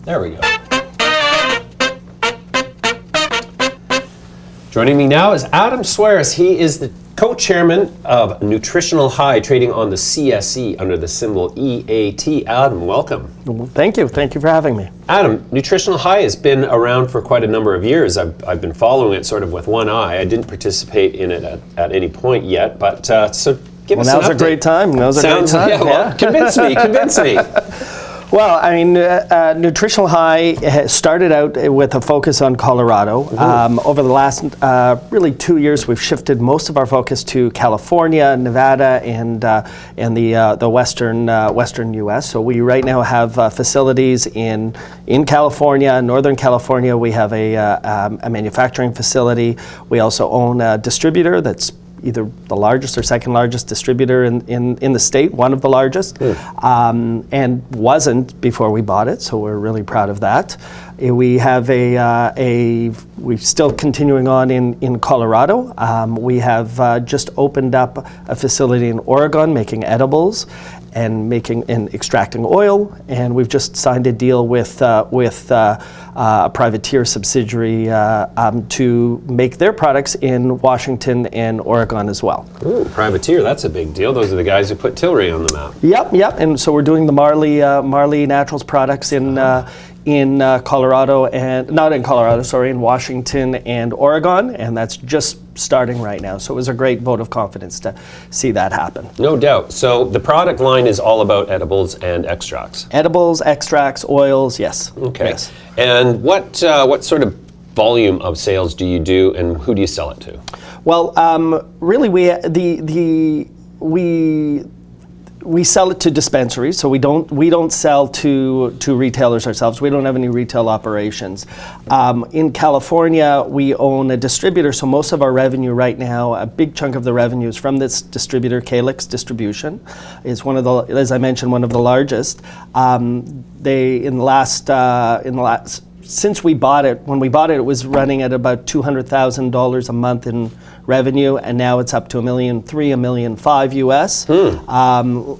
There we go. Joining me now is Adam Szweras. He is the co-chairman of Nutritional High, trading on the CSE under the symbol EAT. Adam, welcome. Thank you. Thank you for having me. Adam, Nutritional High has been around for quite a number of years. I've been following it sort of with one eye. I didn't participate in it at any point yet, but so give us an update. Now's a great time. Yeah, well, convince me. Well, I mean, Nutritional High has started out with a focus on Colorado. Over the last really 2 years, we've shifted most of our focus to California, Nevada, and the western U.S. So we right now have facilities in California, Northern California. We have a manufacturing facility. We also own a distributor that's either the largest or second largest distributor in the state, one of the largest, and wasn't before we bought it, so we're really proud of that. We have we're still continuing on in Colorado. We have just opened up a facility in Oregon making edibles and extracting oil, and we've just signed a deal with a privateer subsidiary to make their products in Washington and Oregon as well. Ooh, privateer, that's a big deal. Those are the guys who put Tilray on the map. Yep, and so we're doing the Marley Naturals products in Colorado, and not in Colorado, sorry, in Washington and Oregon, and that's just starting right now. So it was a great vote of confidence to see that happen. No doubt. So the product line is all about edibles and extracts. Edibles, extracts, oils, yes. Okay. Yes. And what sort of volume of sales do you do, and who do you sell it to? Well, really, we sell it to dispensaries, so we don't sell to retailers ourselves. We don't have any retail operations. In California, we own a distributor, so most of our revenue right now, a big chunk of the revenue is from this distributor, Calyx Distribution. It's one of the, as I mentioned, one of the largest. Since we bought it, when we bought it, it was running at about $200,000 a month in revenue, and now it's up to $1.3 million, $1.5 million US.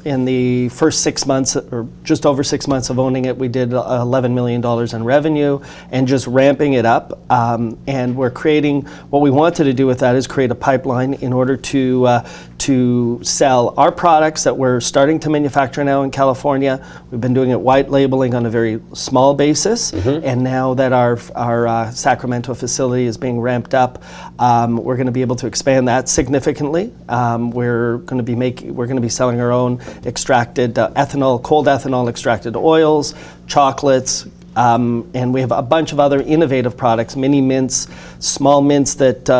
In the first 6 months, or just over 6 months of owning it, we did $11 million in revenue, and just ramping it up. And we're creating, what we wanted to do with that is create a pipeline in order to sell our products that we're starting to manufacture now in California. We've been doing it white labeling on a very small basis, and now that our Sacramento facility is being ramped up, we're going to be able to expand that significantly. We're going to be selling our own extracted cold ethanol extracted oils, chocolates, and we have a bunch of other innovative products, mini mints, small mints that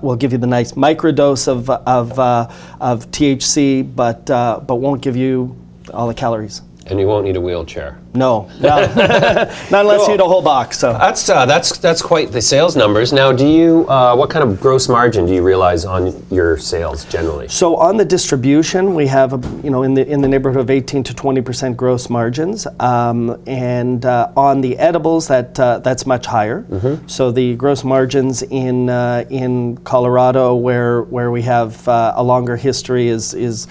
will give you the nice microdose of THC, but won't give you all the calories. And you won't need a wheelchair. No, not unless you eat a whole box. So that's quite the sales numbers. Now, do you what kind of gross margin do you realize on your sales generally? So on the distribution, we have in the neighborhood of 18 to 20% gross margins, and on the edibles, that's much higher. So the gross margins in Colorado, where we have a longer history, is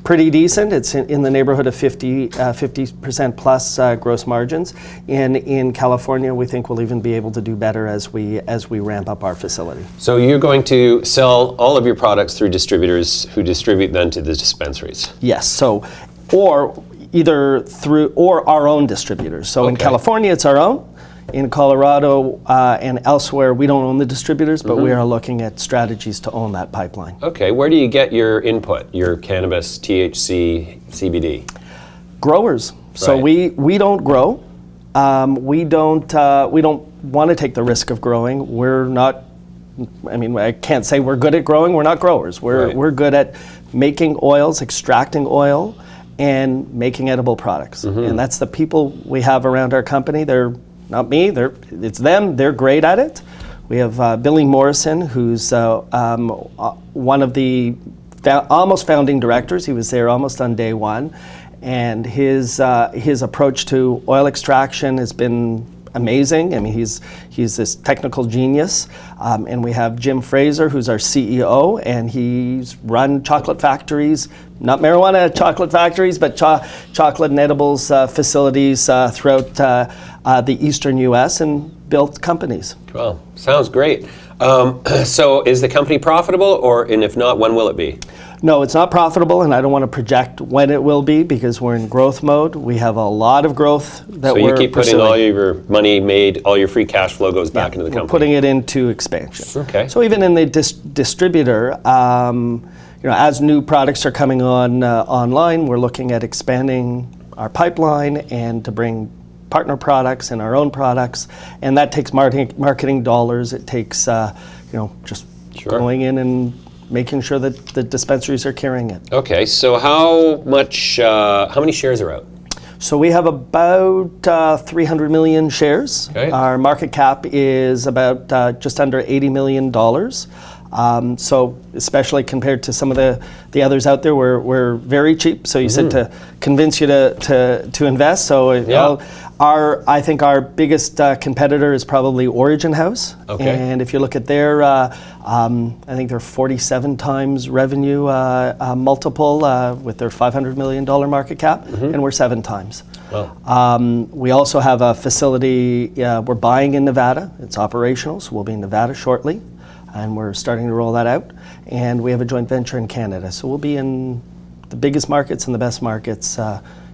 pretty decent. It's in the neighborhood of 50% plus gross margins. In California, we think we'll even be able to do better as we ramp up our facility. So you're going to sell all of your products through distributors who distribute then to the dispensaries? Yes. So, or either through or our own distributors. So in California, it's our own. In Colorado and elsewhere, we don't own the distributors, but we are looking at strategies to own that pipeline. Okay, where do you get your input, your cannabis, THC, CBD? Growers. Right. So we don't grow. We don't want to take the risk of growing. We're not. I mean, I can't say we're good at growing. We're not growers. We're good at making oils, extracting oil, and making edible products. And that's the people we have around our company. They're not me, it's them. They're great at it. We have Billy Morrison, who's one of the almost founding directors. He was there almost on day one, and his approach to oil extraction has been amazing. I mean, he's this technical genius. And we have Jim Fraser, who's our CEO, and he's run chocolate factories, not marijuana chocolate factories, but chocolate and edibles facilities throughout the eastern U.S. and built companies. Well, sounds great. So is the company profitable, and if not, when will it be? No, it's not profitable, and I don't want to project when it will be because we're in growth mode. We have a lot of growth that we're So you keep putting all your money made, all your free cash flow goes back into the company? We're putting it into expansion. Okay. So even in the distributor, as new products are coming online, we're looking at expanding our pipeline and to bring partner products and our own products, and that takes marketing dollars. It takes just going in and making sure that the dispensaries are carrying it. Okay, so how many shares are out? So we have about 300 million shares. Okay. Our market cap is about just under $80 million. So especially compared to some of the others out there, we're very cheap. So you said to convince you to invest. So I think our biggest competitor is probably Origin House. Okay. And if you look at their, I think they're 47 times revenue multiple with their $500 million market cap, and we're 7 times. Wow. We also have a facility we're buying in Nevada. It's operational, so we'll be in Nevada shortly, and we're starting to roll that out. And we have a joint venture in Canada, so we'll be in the biggest markets and the best markets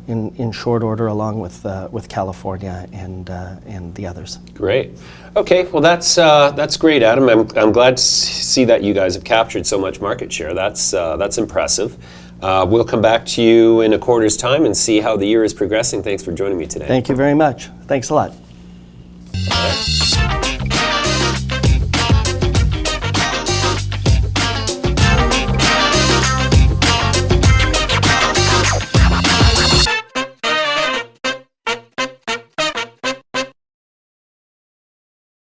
in short order, along with California and the others. Great. Okay, well that's great, Adam. I'm glad to see that you guys have captured so much market share. That's impressive. We'll come back to you in a quarter's time and see how the year is progressing. Thanks for joining me today. Thank you very much. Thanks a lot. All right.